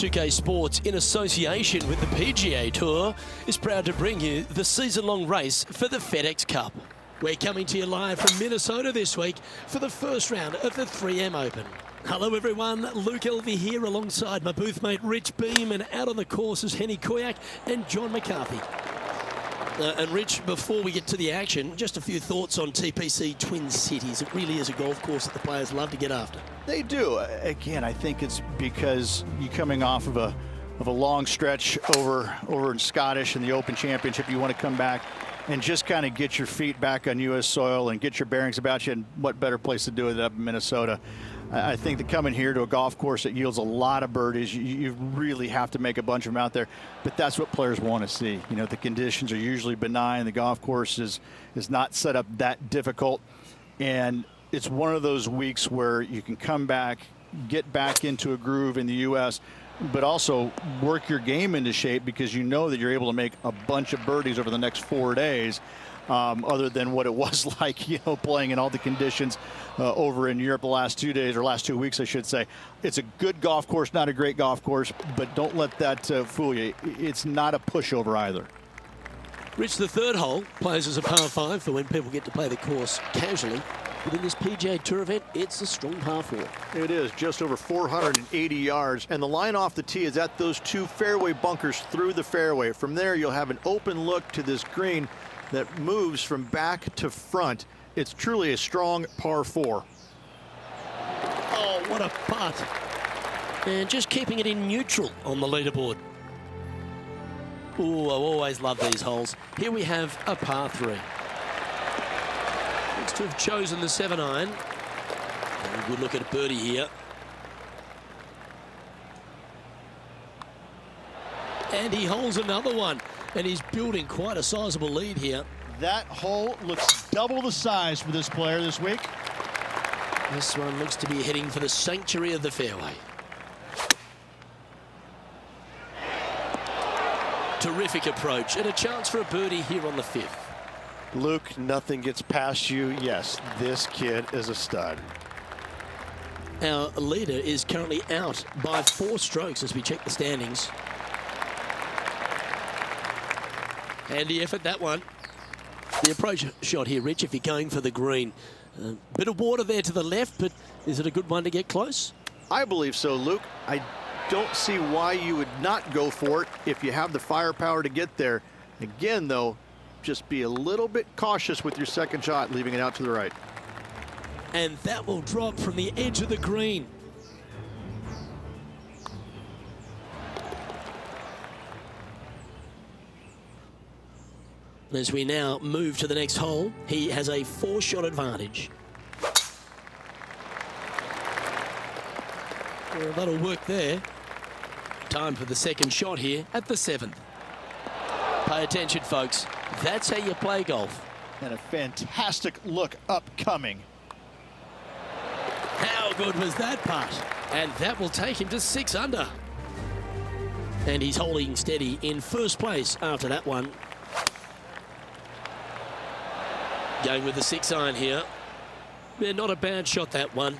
2K Sports, in association with the PGA Tour, is proud to bring you the season-long race for the FedEx Cup. We're coming to you live from Minnesota this week for the first round of the 3M Open. Hello everyone, Luke Elvey here alongside my booth mate Rich Beam, and out on the course is Henny Koyak and John McCarthy. And Rich, before we get to the action, just a few thoughts on TPC Twin Cities. It really is a golf course that the players love to get after. They do. Again, I think it's because you're coming off of a long stretch over in Scottish in the Open Championship. You want to come back and just kind of get your feet back on U.S. soil and get your bearings about you, and what better place to do it up in Minnesota. I think that coming here to a golf course that yields a lot of birdies, you really have to make a bunch of them out there. But that's what players want to see. You know, the conditions are usually benign. The golf course is not set up that difficult. And it's one of those weeks where you can come back, get back into a groove in the U.S., but also work your game into shape, because you know that you're able to make a bunch of birdies over the next 4 days. Other than what it was like, you know, playing in all the conditions over in Europe the last 2 days, or last 2 weeks, I should say. It's a good golf course, not a great golf course, but don't let that fool you. It's not a pushover either. Rich, the third hole plays as a par 5 for when people get to play the course casually. But in this PGA Tour event, it's a strong par 4. It is just over 480 yards, and the line off the tee is at those two fairway bunkers through the fairway. From there, you'll have an open look to this green that moves from back to front. It's truly a strong par 4. Oh, what a putt. And just keeping it in neutral on the leaderboard. Oh, I always love these holes. Here we have a par 3. Looks to have chosen the 7-iron. Very good look at a birdie here. And he holds another one. And he's building quite a sizable lead here. That hole looks double the size for this player this week. This one looks to be heading for the sanctuary of the fairway. Terrific approach, and a chance for a birdie here on the 5th. Luke, nothing gets past you. Yes, this kid is a stud. Our leader is currently out by 4 strokes as we check the standings. Handy effort, that one. The approach shot here, Rich, if you're going for the green. Bit of water there to the left, but is it a good one to get close? I believe so, Luke. I don't see why you would not go for it if you have the firepower to get there. Again, though, just be a little bit cautious with your second shot, leaving it out to the right. And that will drop from the edge of the green. As we now move to the next hole, he has a 4-shot advantage. Well, that'll work there. Time for the second shot here at the 7th. Pay attention, folks. That's how you play golf. And a fantastic look upcoming. How good was that putt? And that will take him to 6 under. And he's holding steady in first place after that one. Going with the 6-iron here. Yeah, not a bad shot, that one.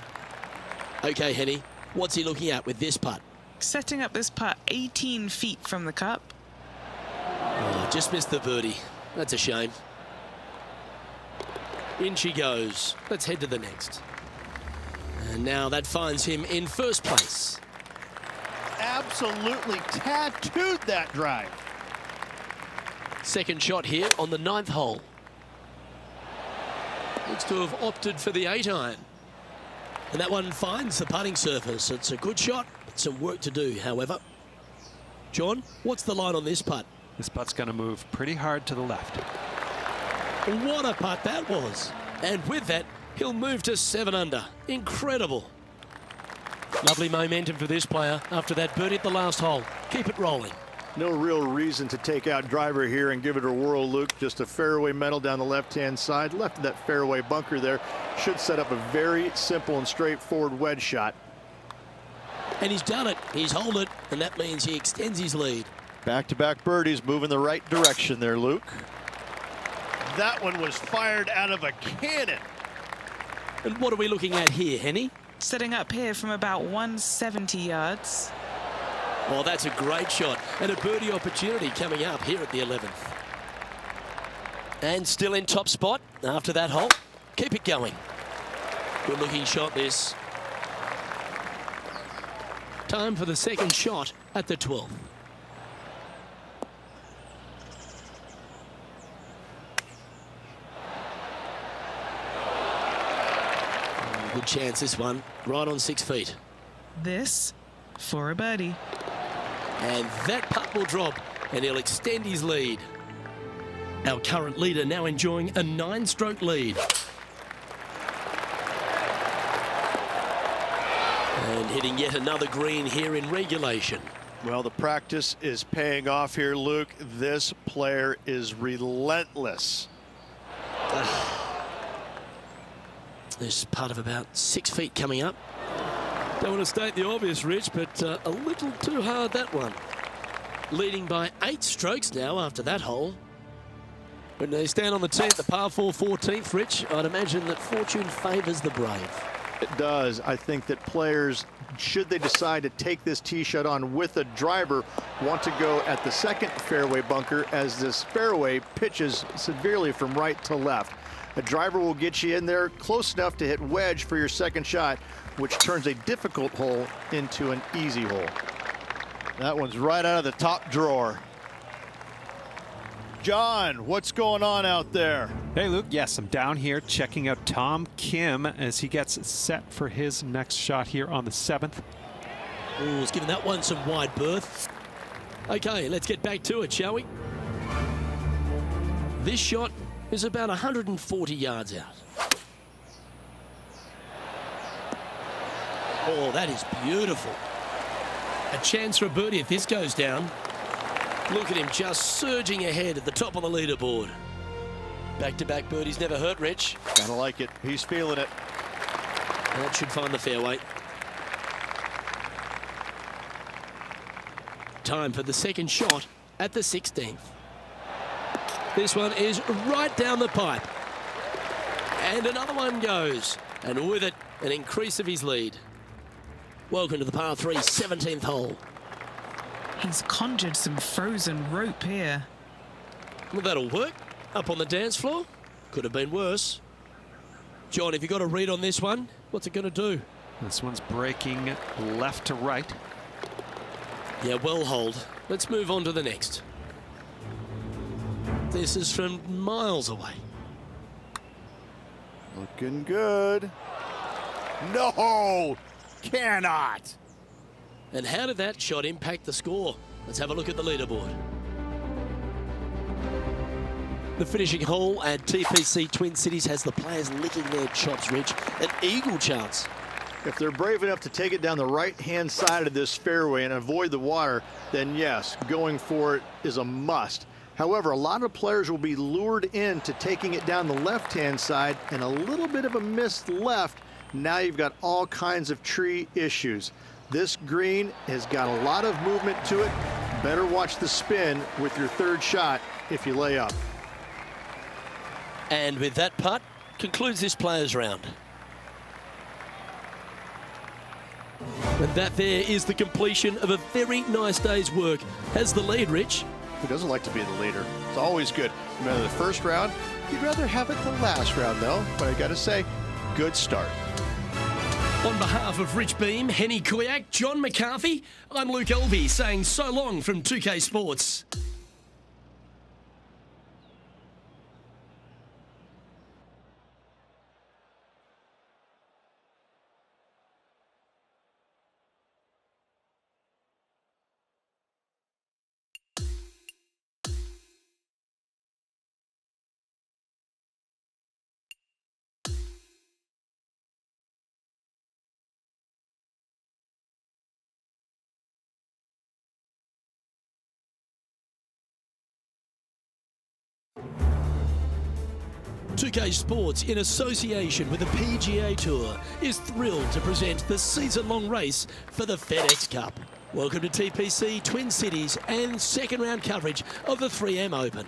Okay, Henny, what's he looking at with this putt? Setting up this putt 18 feet from the cup. Oh, just missed the birdie. That's a shame. In she goes. Let's head to the next. And now that finds him in first place. Absolutely tattooed that drive. Second shot here on the 9th hole. Looks to have opted for the 8-iron. And that one finds the putting surface. It's a good shot, but some work to do, however. John, what's the line on this putt? This putt's going to move pretty hard to the left. What a putt that was. And with that, he'll move to 7 under. Incredible. Lovely momentum for this player after that birdie at the last hole. Keep it rolling. No real reason to take out driver here and give it a whirl, Luke. Just a fairway metal down the left-hand side. Left of that fairway bunker there. Should set up a very simple and straightforward wedge shot. And he's done it. He's held it, and that means he extends his lead. Back-to-back birdies, moving the right direction there, Luke. That one was fired out of a cannon. And what are we looking at here, Henny? Setting up here from about 170 yards. Oh, that's a great shot and a birdie opportunity coming up here at the 11th. And still in top spot after that hole. Keep it going. Good looking shot this. Time for the second shot at the 12th. Good chance this one, right on 6 feet. This for a birdie. And that putt will drop and he'll extend his lead. Our current leader now enjoying a 9-stroke lead. And hitting yet another green here in regulation. Well, the practice is paying off here, Luke. This player is relentless. This putt of about 6 feet coming up. Don't want to state the obvious, Rich, but a little too hard, that one. Leading by 8 strokes now after that hole. When they stand on the tee at the par 4 14th, Rich, I'd imagine that fortune favours the brave. It does. I think that players, should they decide to take this tee shot on with a driver, want to go at the second fairway bunker as this fairway pitches severely from right to left. A driver will get you in there close enough to hit wedge for your second shot, which turns a difficult hole into an easy hole. That one's right out of the top drawer. John, what's going on out there? Hey, Luke. Yes, I'm down here checking out Tom Kim as he gets set for his next shot here on the 7th. Oh, he's giving that one some wide berth. Okay, let's get back to it, shall we? This shot is about 140 yards out. Oh, that is beautiful. A chance for a birdie if this goes down. Look at him just surging ahead at the top of the leaderboard. Back-to-back birdies never hurt, Rich. Kinda like it. He's feeling it. That should find the fairway. Time for the second shot at the 16th. This one is right down the pipe. And another one goes. And with it, an increase of his lead. Welcome to the par 3 17th hole. He's conjured some frozen rope here. Well, that'll work. Up on the dance floor. Could have been worse. John, have you got a read on this one? What's it going to do? This one's breaking left to right. Yeah, well hold. Let's move on to the next. This is from miles away. Looking good. No! Cannot! And how did that shot impact the score? Let's have a look at the leaderboard. The finishing hole at TPC Twin Cities has the players licking their chops, Rich. An eagle chance. If they're brave enough to take it down the right-hand side of this fairway and avoid the water, then yes, going for it is a must. However, a lot of players will be lured into taking it down the left-hand side, and a little bit of a missed left. Now you've got all kinds of tree issues. This green has got a lot of movement to it. Better watch the spin with your third shot if you lay up. And with that putt, concludes this players round. And that there is the completion of a very nice day's work. Has the lead, Rich? Who doesn't like to be the leader? It's always good. No matter the first round, you'd rather have it the last round, though. But I got to say, good start. On behalf of Rich Beam, Henny Kuyak, John McCarthy, I'm Luke Elvey saying so long from 2K Sports. Two-K Sports, in association with the PGA Tour, is thrilled to present the season-long race for the FedEx Cup. Welcome to TPC Twin Cities and second round coverage of the 3M Open.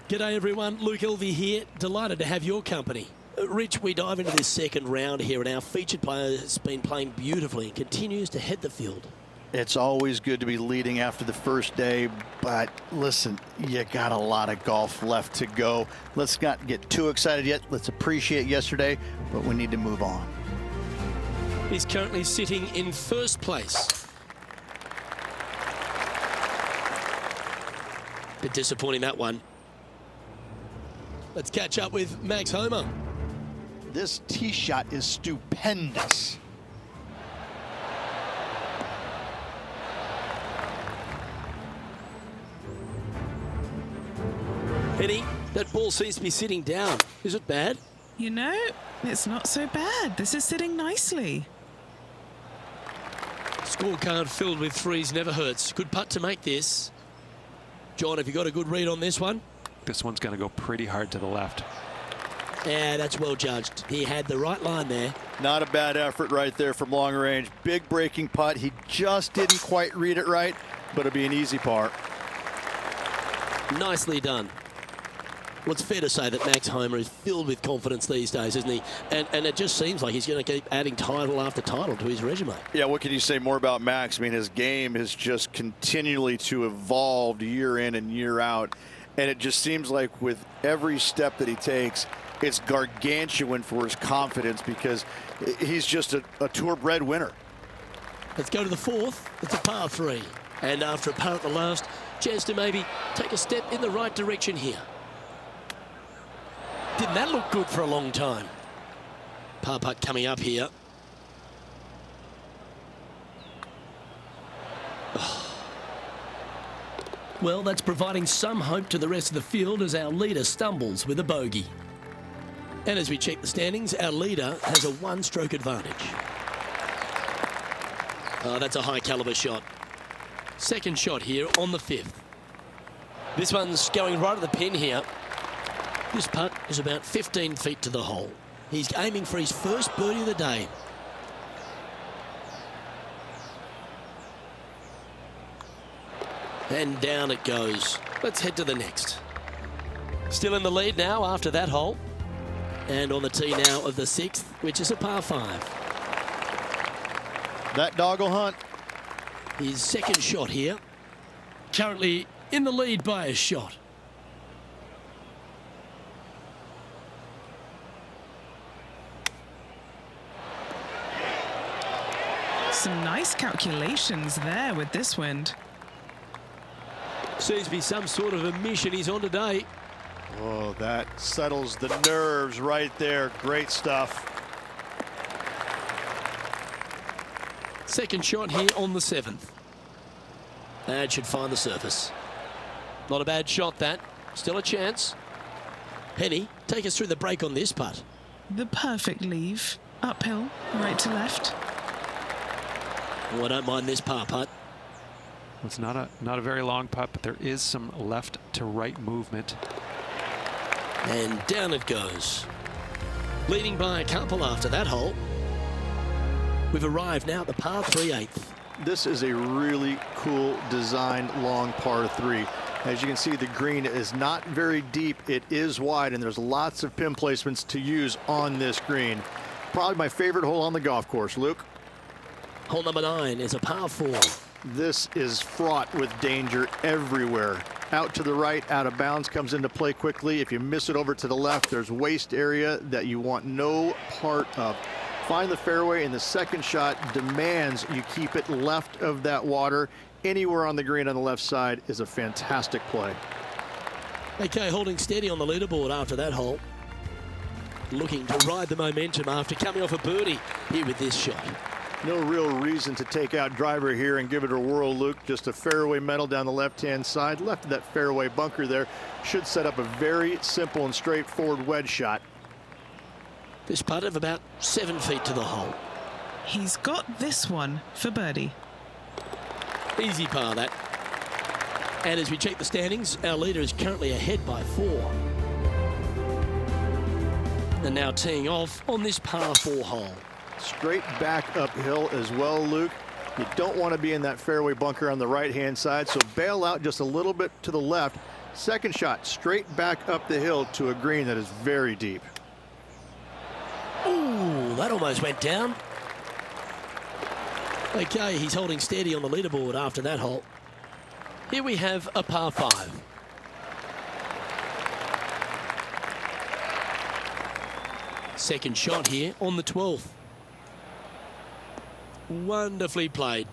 G'day everyone, Luke Elvey here, delighted to have your company. Rich, we dive into this second round here and our featured player has been playing beautifully and continues to head the field. It's always good to be leading after the first day, but listen, you got a lot of golf left to go. Let's not get too excited yet. Let's appreciate yesterday, but we need to move on. He's currently sitting in first place. Bit disappointing, that one. Let's catch up with Max Homa. This tee shot is stupendous. Penny, that ball seems to be sitting down. Is it bad? You know, it's not so bad. This is sitting nicely. Scorecard filled with threes never hurts. Good putt to make this. John, have you got a good read on this one? This one's going to go pretty hard to the left. Yeah, that's well judged. He had the right line there. Not a bad effort right there from long range. Big breaking putt. He just didn't quite read it right, but it'll be an easy par. Nicely done. Well, it's fair to say that Max Homa is filled with confidence these days, isn't he? And it just seems like he's going to keep adding title after title to his resume. Yeah, what can you say more about Max? I mean, his game has just continually to evolve year in and year out. And it just seems like with every step that he takes, it's gargantuan for his confidence because he's just a tour-bred winner. Let's go to the fourth. It's a par 3. And after a par at the last, chance to maybe take a step in the right direction here. Didn't that look good for a long time? Par putt coming up here. Well, that's providing some hope to the rest of the field as our leader stumbles with a bogey. And as we check the standings, our leader has a one-stroke advantage. Oh, that's a high-caliber shot. Second shot here on the 5th. This one's going right at the pin here. This putt is about 15 feet to the hole. He's aiming for his first birdie of the day. And down it goes. Let's head to the next. Still in the lead now after that hole. And on the tee now of the 6th, which is a par 5. That dog will hunt. His second shot here. Currently in the lead by a shot. Some nice calculations there with this wind. Seems to be some sort of a mission he's on today. Oh, that settles the nerves right there. Great stuff. Second shot here on the 7th. That should find the surface. Not a bad shot, that. Still a chance. Penny, take us through the break on this putt. The perfect leave. Uphill, right to left. Oh, I don't mind this par putt. It's not a very long putt, but there is some left to right movement. And down it goes. Leading by a couple after that hole. We've arrived now at the par 3/8. This is a really cool designed long par 3. As you can see, the green is not very deep. It is wide, and there's lots of pin placements to use on this green. Probably my favorite hole on the golf course. Luke? Hole number 9 is a par 4. This is fraught with danger everywhere. Out to the right, out of bounds, comes into play quickly. If you miss it over to the left, there's waste area that you want no part of. Find the fairway, and the second shot demands you keep it left of that water. Anywhere on the green on the left side is a fantastic play. Okay, holding steady on the leaderboard after that hole. Looking to ride the momentum after coming off a birdie here with this shot. No real reason to take out driver here and give it a whirl, Luke. Just a fairway metal down the left-hand side. Left of that fairway bunker there should set up a very simple and straightforward wedge shot. This putt of about 7 feet to the hole. He's got this one for birdie. Easy par, that. And as we check the standings, our leader is currently ahead by 4. And now teeing off on this par 4 hole. Straight back uphill as well, Luke. You don't want to be in that fairway bunker on the right-hand side, so bail out just a little bit to the left. Second shot, straight back up the hill to a green that is very deep. Ooh, that almost went down. Okay, he's holding steady on the leaderboard after that hole. Here we have a par 5. Second shot here on the 12th. Wonderfully played.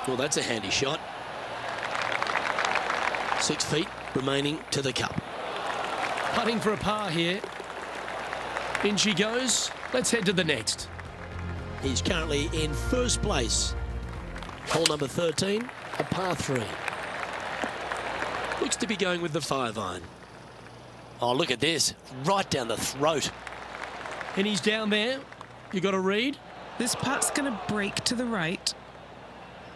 Well, that's a handy shot. 6 feet remaining to the cup. Putting for a par here. In she goes. Let's head to the next. He's currently in first place. Hole number 13, a par 3. Looks to be going with the 5-iron. Oh, look at this. Right down the throat. And he's down there. You got a read? This putt's going to break to the right.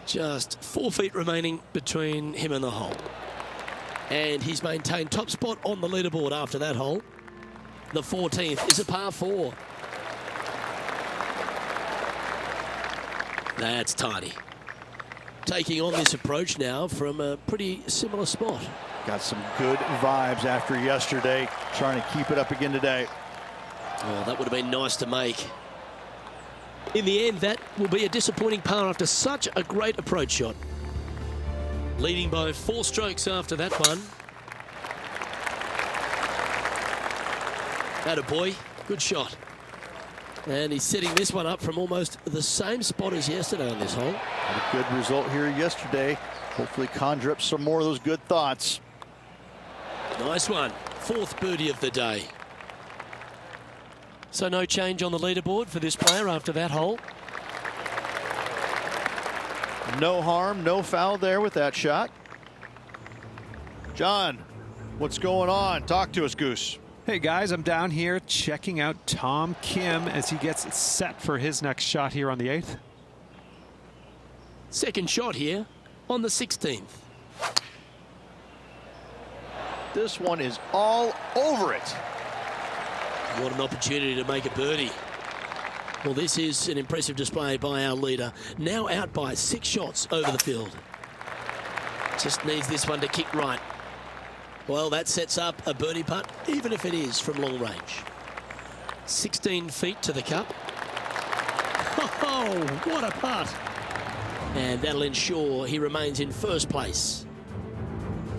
Just 4 feet remaining between him and the hole. And he's maintained top spot on the leaderboard after that hole. The 14th is a par 4. That's tidy. Taking on this approach now from a pretty similar spot. Got some good vibes after yesterday. Trying to keep it up again today. Oh, that would have been nice to make. In the end, that will be a disappointing par after such a great approach shot. Leading by 4 strokes after that one. Attaboy, good shot. And he's setting this one up from almost the same spot as yesterday on this hole. Had a good result here yesterday. Hopefully conjure up some more of those good thoughts. Nice one. 4th birdie of the day. So no change on the leaderboard for this player after that hole. No harm, no foul there with that shot. John, what's going on? Talk to us, Goose. Hey guys, I'm down here checking out Tom Kim as he gets set for his next shot here on the 8th. Second shot here on the 16th. This one is all over it. What an opportunity to make a birdie. Well, this is an impressive display by our leader. Now out by 6 shots over the field. Just needs this one to kick right. Well, that sets up a birdie putt, even if it is from long range. 16 feet to the cup. Oh, what a putt. And that'll ensure he remains in first place.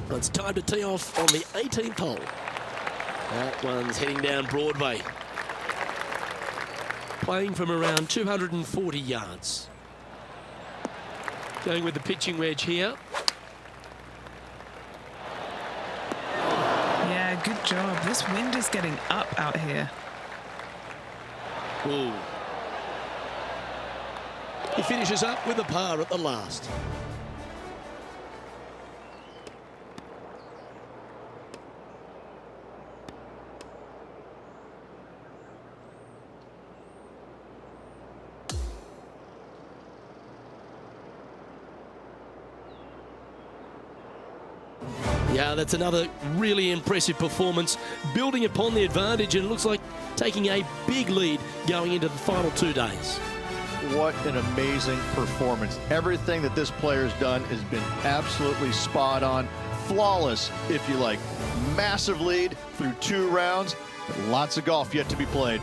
Well, it's time to tee off on the 18th hole. That one's heading down Broadway. Playing from around 240 yards. Going with the pitching wedge here. Yeah, good job. This wind is getting up out here. Ooh. He finishes up with a par at the last. Yeah, that's another really impressive performance, building upon the advantage, and it looks like taking a big lead going into the final 2 days. What an amazing performance. Everything that this player has done has been absolutely spot on. Flawless, if you like. Massive lead through 2 rounds. Lots of golf yet to be played.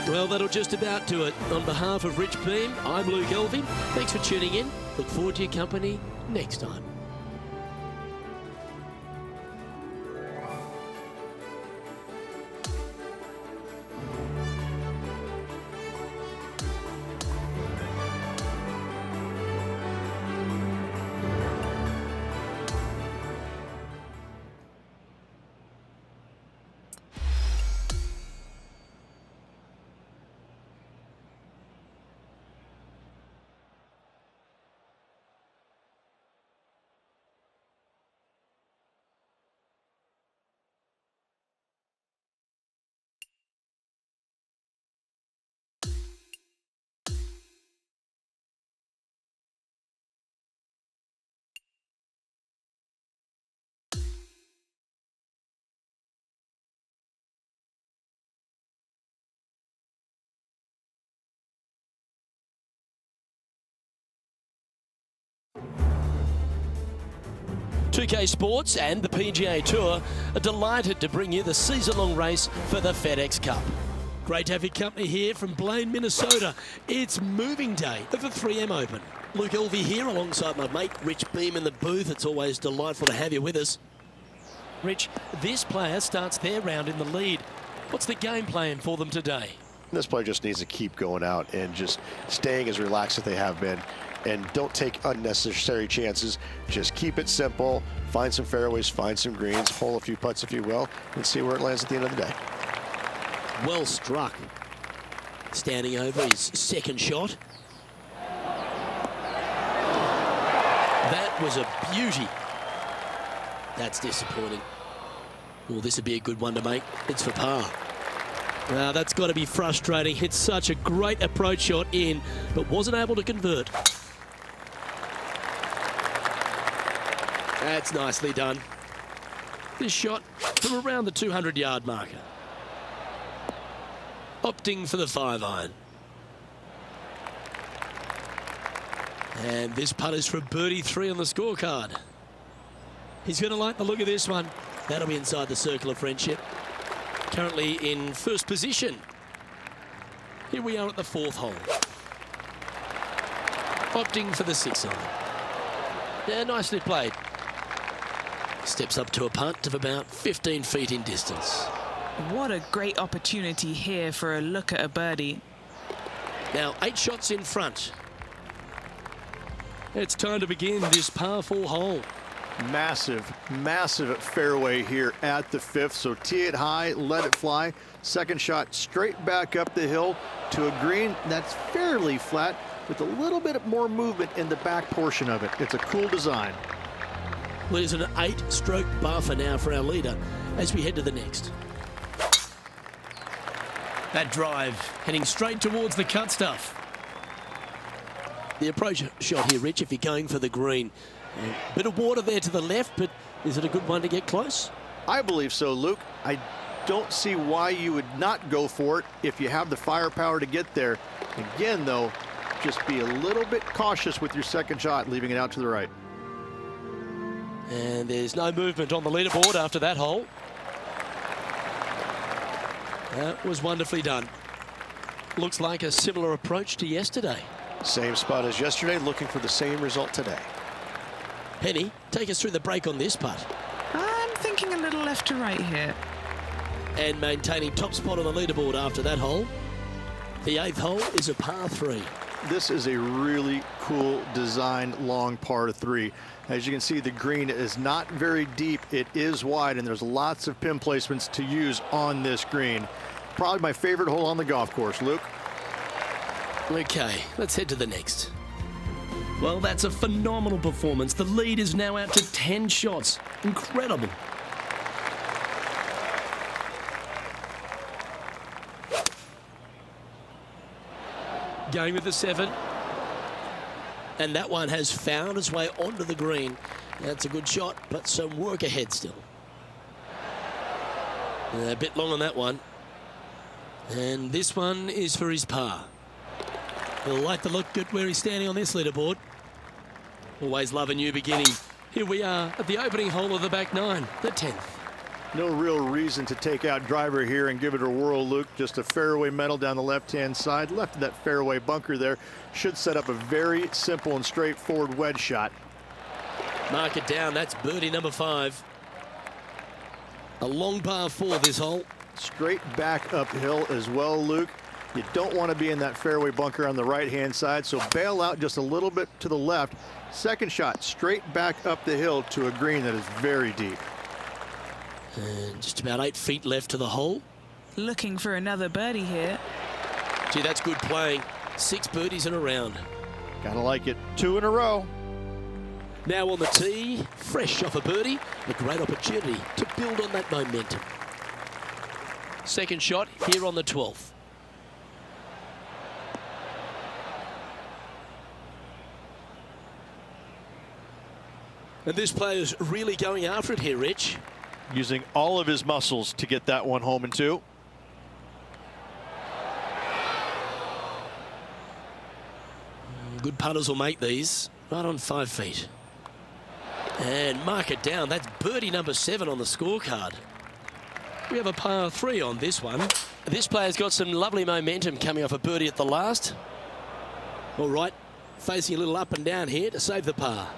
Well, that'll just about do it. On behalf of Rich Beam, I'm Luke Elving. Thanks for tuning in. Look forward to your company next time. .2K Sports and the PGA Tour are delighted to bring you the season-long race for the FedEx Cup. Great to have your company here from Blaine, Minnesota. It's moving day of the 3M Open. Luke Elvey here alongside my mate Rich Beam in the booth. It's always delightful to have you with us. Rich, this player starts their round in the lead. What's the game plan for them today? This player just needs to keep going out and just staying as relaxed as they have been, and don't take unnecessary chances. Just keep it simple, find some fairways, find some greens, hole a few putts if you will, and see where it lands at the end of the day. Well struck. Standing over his second shot. That was a beauty. That's disappointing. Well, this would be a good one to make. It's for par. Now, that's got to be frustrating. It's such a great approach shot in, but wasn't able to convert. That's nicely done. This shot from around the 200-yard marker. Opting for the 5-iron. And this putt is for birdie 3 on the scorecard. He's going to like the look of this one. That'll be inside the circle of friendship. Currently in first position. Here we are at the 4th hole. Opting for the 6-iron. Yeah, nicely played. Steps up to a putt of about 15 feet in distance. What a great opportunity here for a look at a birdie. Now 8 shots in front. It's time to begin this par 4 hole. Massive, massive fairway here at the 5th. So tee it high, let it fly. Second shot straight back up the hill to a green that's fairly flat with a little bit more movement in the back portion of it. It's a cool design. Well, there's an 8-stroke buffer now for our leader as we head to the next. That drive heading straight towards the cut stuff. The approach shot here, Rich, if you're going for the green. A bit of water there to the left, but is it a good one to get close? I believe so, Luke. I don't see why you would not go for it if you have the firepower to get there. Again, though, just be a little bit cautious with your second shot, leaving it out to the right. And there's no movement on the leaderboard after that hole. That was wonderfully done. Looks like a similar approach to yesterday. Same spot as yesterday, looking for the same result today. Penny, take us through the break on this putt. I'm thinking a little left to right here. And maintaining top spot on the leaderboard after that hole. The 8th hole is a par 3. This is a really cool design long par 3. As you can see, the green is not very deep. It is wide, and there's lots of pin placements to use on this green. Probably my favorite hole on the golf course, Luke. Okay, let's head to the next. Well, that's a phenomenal performance. The lead is now out to 10 shots. Incredible. Going with the 7. And that one has found its way onto the green. That's a good shot, but some work ahead still. A bit long on that one. And this one is for his par. He'll like the look at where he's standing on this leaderboard. Always love a new beginning. Here we are at the opening hole of the back 9, the 10th. No real reason to take out driver here and give it a whirl, Luke. Just a fairway metal down the left-hand side. Left of that fairway bunker there. Should set up a very simple and straightforward wedge shot. Mark it down. That's birdie number 5. A long par 4 this hole. Straight back uphill as well, Luke. You don't want to be in that fairway bunker on the right-hand side, so bail out just a little bit to the left. Second shot, straight back up the hill to a green that is very deep. And just about 8 feet left to the hole. Looking for another birdie here. Gee, that's good playing. 6 birdies in a round. Gotta like it. 2 in a row. Now on the tee, fresh off a birdie, a great opportunity to build on that momentum. Second shot here on the 12th. And this player's really going after it here, Rich. Using all of his muscles to get that one home in 2. Good putters will make these. Right on 5 feet. And mark it down. That's birdie number 7 on the scorecard. We have a par 3 on this one. This player's got some lovely momentum coming off a birdie at the last. All right, facing a little up and down here to save the par.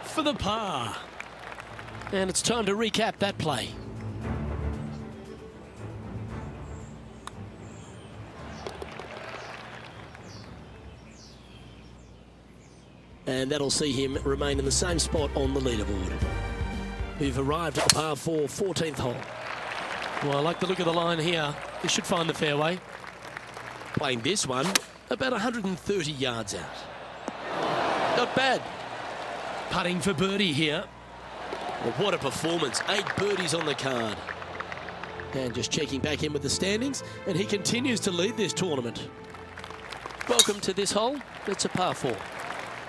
For the par. And it's time to recap that play. And that'll see him remain in the same spot on the leaderboard. We've arrived at the par 4, 14th hole. Well, I like the look of the line here. He should find the fairway. Playing this one about 130 yards out. Not bad. Putting for birdie here. Well, what a performance. 8 birdies on the card. And just checking back in with the standings, and he continues to lead this tournament. Welcome to this hole. It's a par 4.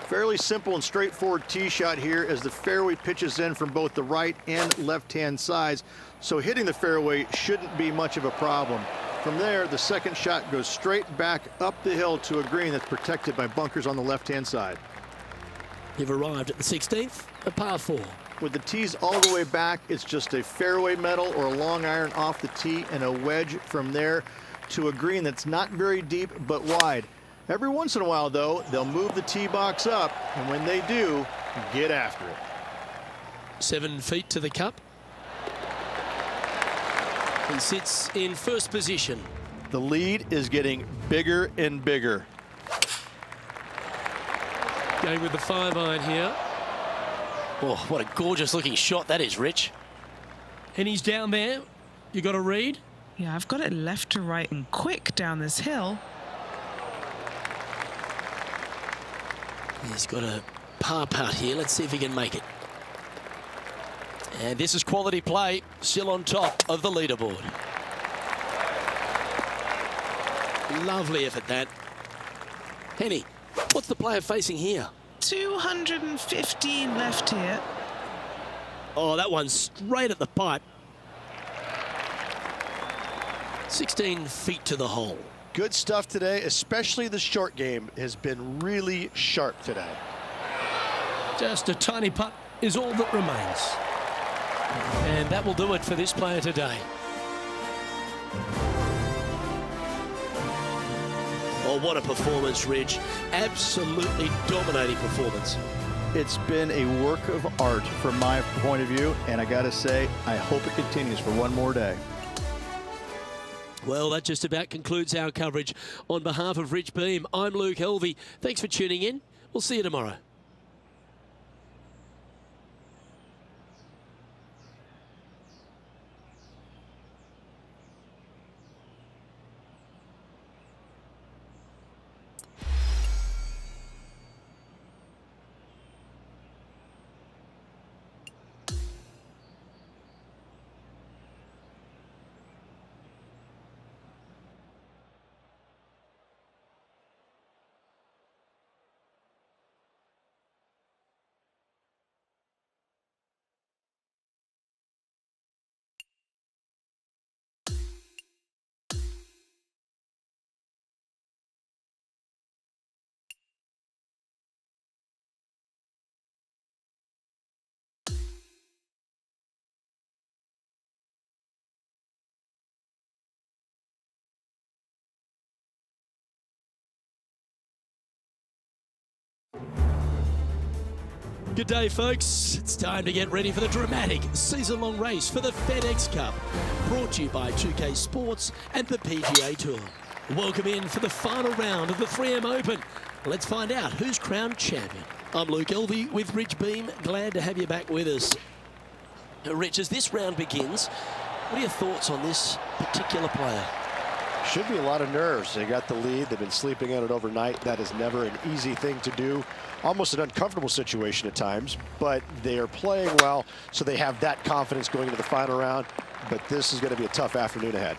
Fairly simple and straightforward tee shot here as the fairway pitches in from both the right and left-hand sides. So hitting the fairway shouldn't be much of a problem. From there, the second shot goes straight back up the hill to a green that's protected by bunkers on the left-hand side. You've arrived at the 16th, a par 4. With the tees all the way back, it's just a fairway metal or a long iron off the tee and a wedge from there to a green that's not very deep but wide. Every once in a while, though, they'll move the tee box up, and when they do, get after it. 7 feet to the cup. He sits in first position. The lead is getting bigger and bigger. Going with the 5-iron here. Oh, what a gorgeous looking shot that is, Rich. And he's down there. You got to read. Yeah, I've got it left to right and quick down this hill. He's got a par putt here. Let's see if he can make it. And this is quality play, still on top of the leaderboard. Lovely effort, that. Henny, what's the player facing here? 215 left here. Oh, that one's straight at the pipe. 16 feet to the hole. Good stuff today, especially the short game has been really sharp today. Just a tiny putt is all that remains. And that will do it for this player today. Oh, what a performance, Ridge. Absolutely dominating performance. It's been a work of art from my point of view, and I gotta say, I hope it continues for one more day. Well, that just about concludes our coverage. On behalf of Rich Beem, I'm Luke Helvey. Thanks for tuning in. We'll see you tomorrow. Good day, folks. It's time to get ready for the dramatic season-long race for the FedEx Cup, brought to you by 2K Sports and the PGA Tour. Welcome in for the final round of the 3M Open. Let's find out who's crowned champion. I'm Luke Helvey with Rich Beem. Glad to have you back with us. Rich, as this round begins, what are your thoughts on this particular player? Should be a lot of nerves. They got the lead. They've been sleeping on it overnight. That is never an easy thing to do. Almost an uncomfortable situation at times, but they are playing well, so they have that confidence going into the final round. But this is going to be a tough afternoon ahead.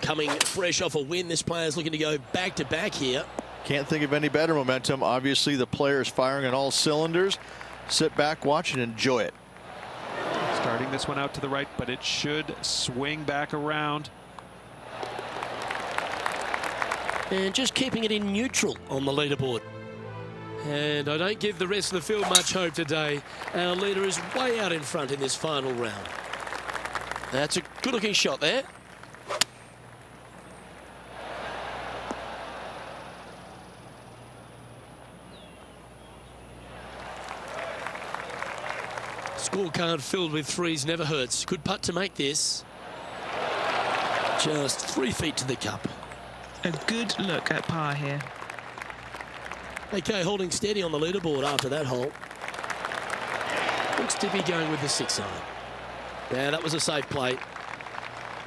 Coming fresh off a win, this player's looking to go back-to-back here. Can't think of any better momentum. Obviously, the player is firing on all cylinders. Sit back, watch, and enjoy it. Starting this one out to the right, but it should swing back around. And just keeping it in neutral on the leaderboard. And I don't give the rest of the field much hope today. Our leader is way out in front in this final round. That's a good-looking shot there. Scorecard filled with threes never hurts. Good putt to make this. Just 3 feet to the cup. A good look at par here. Okay, holding steady on the leaderboard after that hole. Looks to be going with the 6-iron. Yeah, that was a safe play.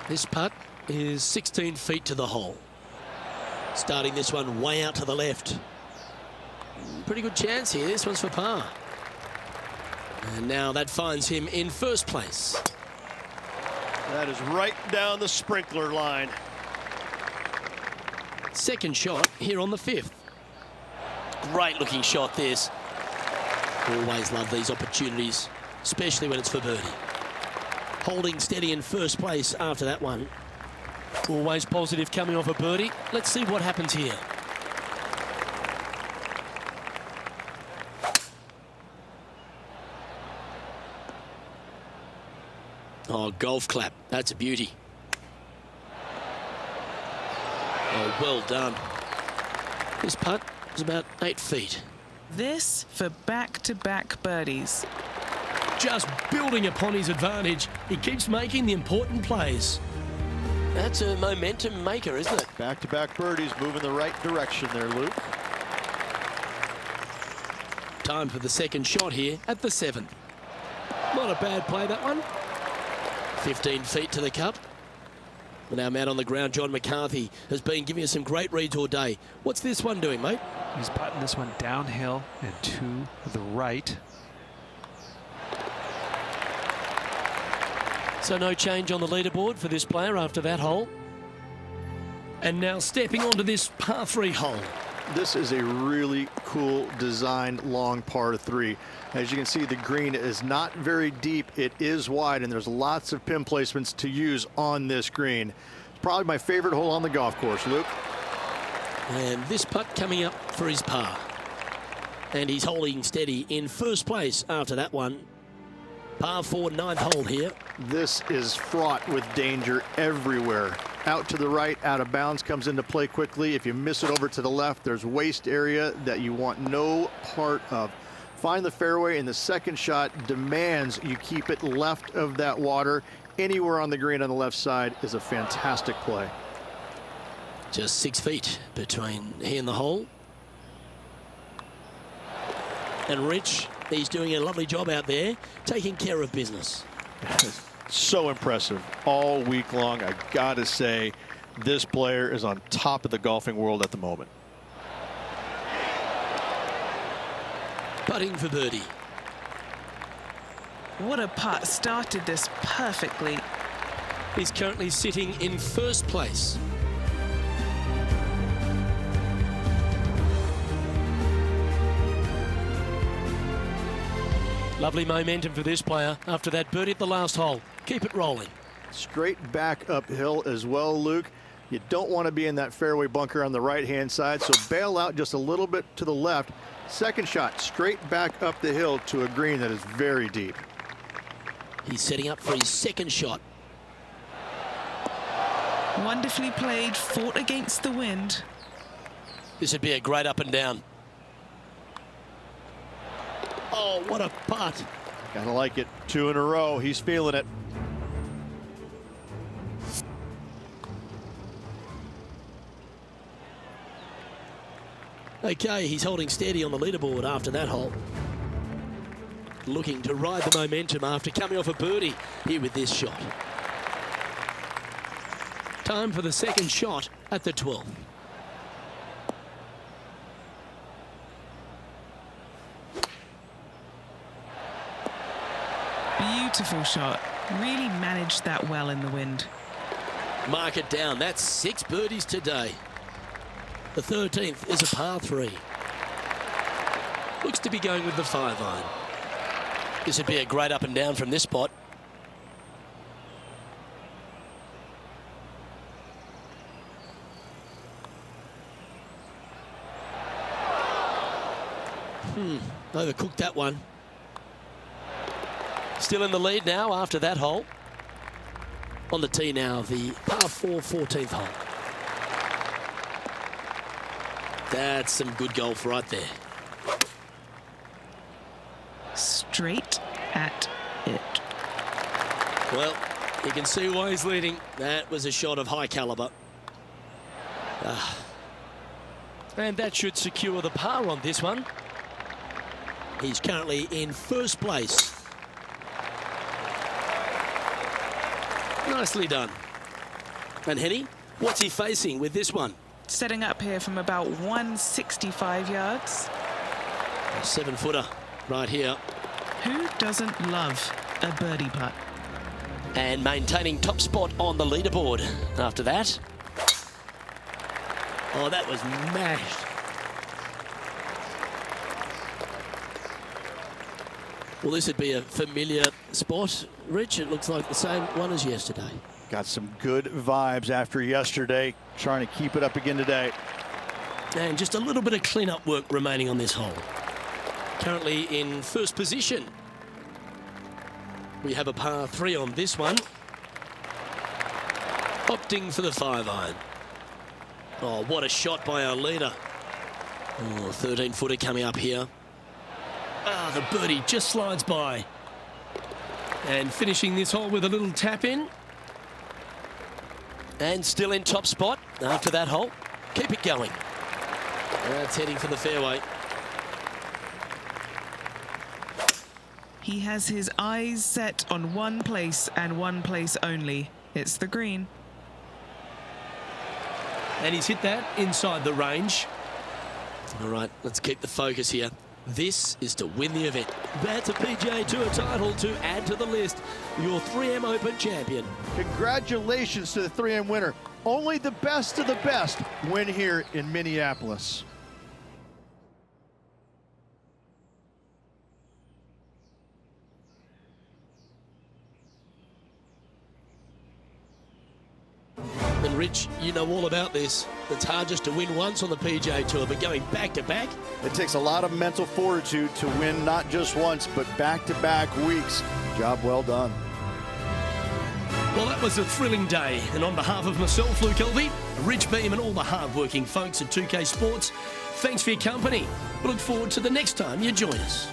This putt is 16 feet to the hole. Starting this one way out to the left. Pretty good chance here. This one's for par. And now that finds him in first place. That is right down the sprinkler line. Second shot here on the 5th. Great looking shot this. Always love these opportunities, especially when it's for birdie. Holding steady in first place after that one. Always positive coming off a birdie. Let's see what happens here. Oh, golf clap. That's a beauty. Oh, well done. This putt is about 8 feet. This for back-to-back birdies. Just building upon his advantage. He keeps making the important plays. That's a momentum maker, isn't it? Back-to-back birdies, moving the right direction there, Luke. Time for the second shot here at the 7th. Not a bad play, that one. 15 feet to the cup. And our man on the ground, John McCarthy, has been giving us some great reads all day. What's this one doing, mate? He's putting this one downhill and to the right. So no change on the leaderboard for this player after that hole. And now stepping onto this par 3 hole. This is a really cool designed long par 3. As you can see, the green is not very deep. It is wide, and there's lots of pin placements to use on this green. It's probably my favorite hole on the golf course, Luke. And this putt coming up for his par. And he's holding steady in first place after that one. Par 4, 9th hole here. This is fraught with danger everywhere. Out to the right, out of bounds, comes into play quickly. If you miss it over to the left, there's waste area that you want no part of. Find the fairway, and the second shot demands you keep it left of that water. Anywhere on the green on the left side is a fantastic play. Just 6 feet between he and the hole. And Rich, he's doing a lovely job out there, taking care of business. So impressive all week long. I gotta say, this player is on top of the golfing world at the moment. Putting for birdie. What a putt. Started this perfectly. He's currently sitting in first place. Lovely momentum for this player after that birdie at the last hole. Keep it rolling. Straight back uphill as well, Luke. You don't want to be in that fairway bunker on the right-hand side, so bail out just a little bit to the left. Second shot, straight back up the hill to a green that is very deep. He's setting up for his second shot. Wonderfully played, fought against the wind. This would be a great up and down. Oh, what a putt. Gotta like it. 2 in a row. He's feeling it. Okay, he's holding steady on the leaderboard after that hole. Looking to ride the momentum after coming off a birdie here with this shot. Time for the second shot at the 12th. Beautiful shot. Really managed that well in the wind. Mark it down. That's 6 birdies today. The 13th is a par 3. Looks to be going with the 5-iron. This would be a great up and down from this spot. Overcooked that one. Still in the lead now after that hole. On the tee now, the par 4 14th hole. That's some good golf right there. Straight at it. Well, you can see why he's leading. That was a shot of high caliber. And that should secure the par on this one. He's currently in first place. Nicely done. And Henny, what's he facing with this one? Setting up here from about 165 yards. A 7-footer right here. Who doesn't love a birdie putt? And maintaining top spot on the leaderboard after that. Oh, that was mashed. Well, this would be a familiar spot. Rich, it looks like the same one as yesterday. Got some good vibes after yesterday. Trying to keep it up again today. And just a little bit of clean-up work remaining on this hole. Currently in first position. We have a par 3 on this one. Opting for the 5-iron. Oh, what a shot by our leader. Oh, 13-footer coming up here. Ah, the birdie just slides by. And finishing this hole with a little tap in. And still in top spot after that hole. Keep it going. That's heading for the fairway. He has his eyes set on one place and one place only. It's the green. And he's hit that inside the range. All right, let's keep the focus here. This is to win the event. That's a PGA Tour title to add to the list. Your 3M Open champion. Congratulations to the 3M winner. Only the best of the best win here in Minneapolis. And Rich, you know all about this. It's hard just to win once on the PGA Tour, but going back to back. It takes a lot of mental fortitude to win not just once, but back-to-back weeks. Job well done. Well, that was a thrilling day. And on behalf of myself, Luke Elvey, Rich Beam, and all the hard-working folks at 2K Sports, thanks for your company. We look forward to the next time you join us.